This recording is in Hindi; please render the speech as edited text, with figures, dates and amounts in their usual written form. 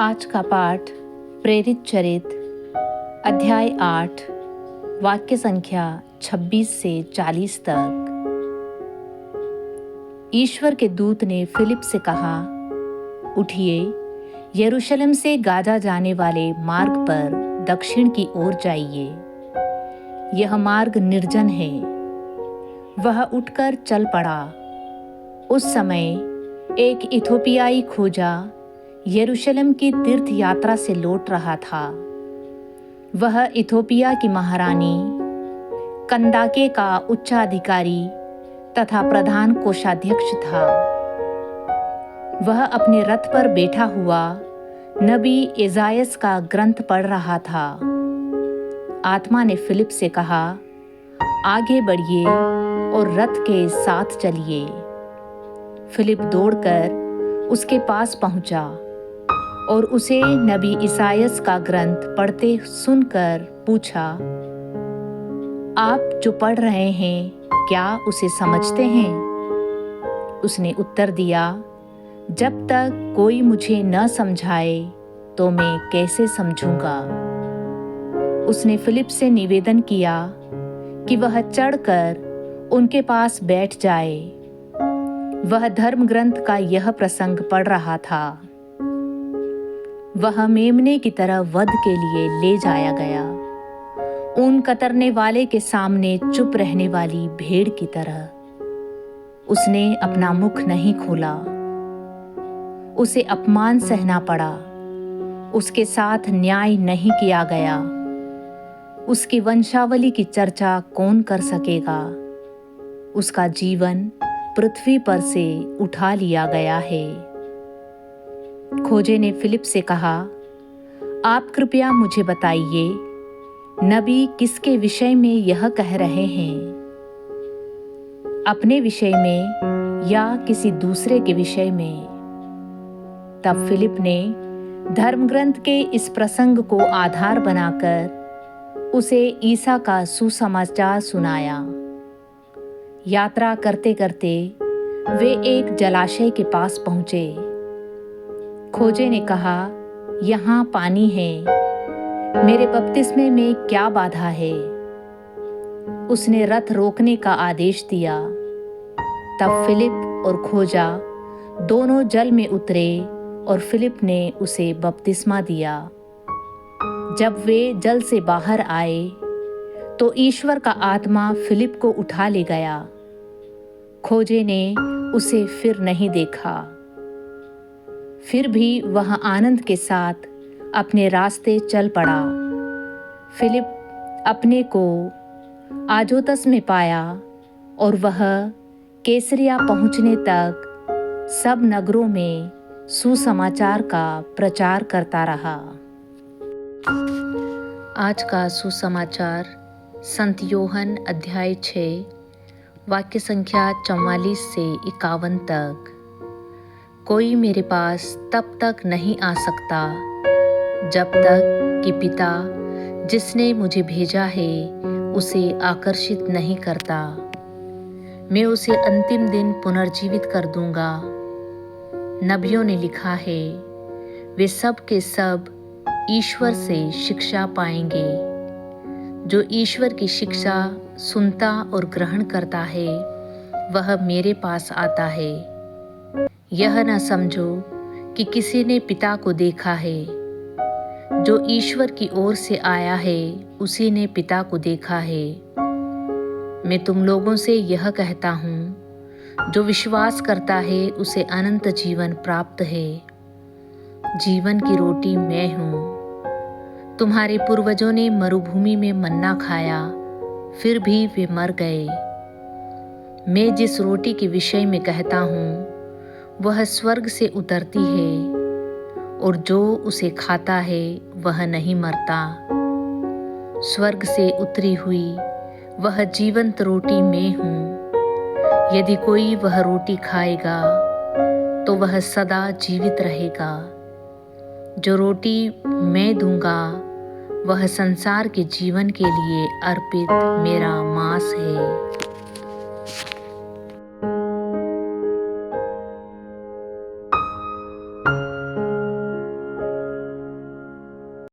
आज का पाठ प्रेरित चरित अध्याय 8 वाक्य संख्या 26 से 40 तक। ईश्वर के दूत ने फिलिप से कहा, उठिए, यरूशलेम से गाजा जाने वाले मार्ग पर दक्षिण की ओर जाइए। यह मार्ग निर्जन है। वह उठकर चल पड़ा। उस समय एक इथोपियाई खोजा यरूशलेम की तीर्थ यात्रा से लौट रहा था। वह इथोपिया की महारानी कंदाके का उच्चाधिकारी तथा प्रधान कोषाध्यक्ष था। वह अपने रथ पर बैठा हुआ नबी एसायास का ग्रंथ पढ़ रहा था। आत्मा ने फिलिप से कहा, आगे बढ़िए और रथ के साथ चलिए। फिलिप दौड़कर उसके पास पहुंचा और उसे नबी एसायास का ग्रंथ पढ़ते सुनकर पूछा, आप जो पढ़ रहे हैं, क्या उसे समझते हैं? उसने उत्तर दिया, जब तक कोई मुझे न समझाए तो मैं कैसे समझूंगा। उसने फिलिप से निवेदन किया कि वह चढ़कर उनके पास बैठ जाए। वह धर्म ग्रंथ का यह प्रसंग पढ़ रहा था। वह मेमने की तरह वध के लिए ले जाया गया, ऊन कतरने वाले के सामने चुप रहने वाली भेड़ की तरह। उसने अपना मुख नहीं खोला। उसे अपमान सहना पड़ा। उसके साथ न्याय नहीं किया गया। उसकी वंशावली की चर्चा कौन कर सकेगा? उसका जीवन पृथ्वी पर से उठा लिया गया है। खोजे ने फिलिप से कहा, आप कृपया मुझे बताइए, नबी किसके विषय में यह कह रहे हैं? अपने विषय में या किसी दूसरे के विषय में? तब फिलिप ने धर्मग्रंथ के इस प्रसंग को आधार बनाकर उसे ईसा का सुसमाचार सुनाया। यात्रा करते करते वे एक जलाशय के पास पहुंचे। खोजे ने कहा, यहाँ पानी है, मेरे बपतिस्मे में क्या बाधा है? उसने रथ रोकने का आदेश दिया। तब फिलिप और खोजा दोनों जल में उतरे और फिलिप ने उसे बपतिस्मा दिया। जब वे जल से बाहर आए तो ईश्वर का आत्मा फिलिप को उठा ले गया। खोजे ने उसे फिर नहीं देखा। फिर भी वह आनंद के साथ अपने रास्ते चल पड़ा। फिलिप अपने को आजोतस में पाया और वह कैसरिया पहुंचने तक सब नगरों में सुसमाचार का प्रचार करता रहा। आज का सुसमाचार संत योहन अध्याय 6 वाक्य संख्या 44 से 51 तक। कोई मेरे पास तब तक नहीं आ सकता जब तक कि पिता जिसने मुझे भेजा है उसे आकर्षित नहीं करता। मैं उसे अंतिम दिन पुनर्जीवित कर दूंगा। नबियों ने लिखा है, वे सब के सब ईश्वर से शिक्षा पाएंगे। जो ईश्वर की शिक्षा सुनता और ग्रहण करता है, वह मेरे पास आता है। यह न समझो कि किसी ने पिता को देखा है। जो ईश्वर की ओर से आया है, उसी ने पिता को देखा है। मैं तुम लोगों से यह कहता हूँ, जो विश्वास करता है उसे अनंत जीवन प्राप्त है। जीवन की रोटी मैं हूँ। तुम्हारे पूर्वजों ने मरुभूमि में मन्ना खाया, फिर भी वे मर गए। मैं जिस रोटी के विषय में कहता हूँ, वह स्वर्ग से उतरती है और जो उसे खाता है वह नहीं मरता। स्वर्ग से उतरी हुई वह जीवंत रोटी मैं हूँ। यदि कोई वह रोटी खाएगा तो वह सदा जीवित रहेगा। जो रोटी मैं दूंगा वह संसार के जीवन के लिए अर्पित मेरा मांस है।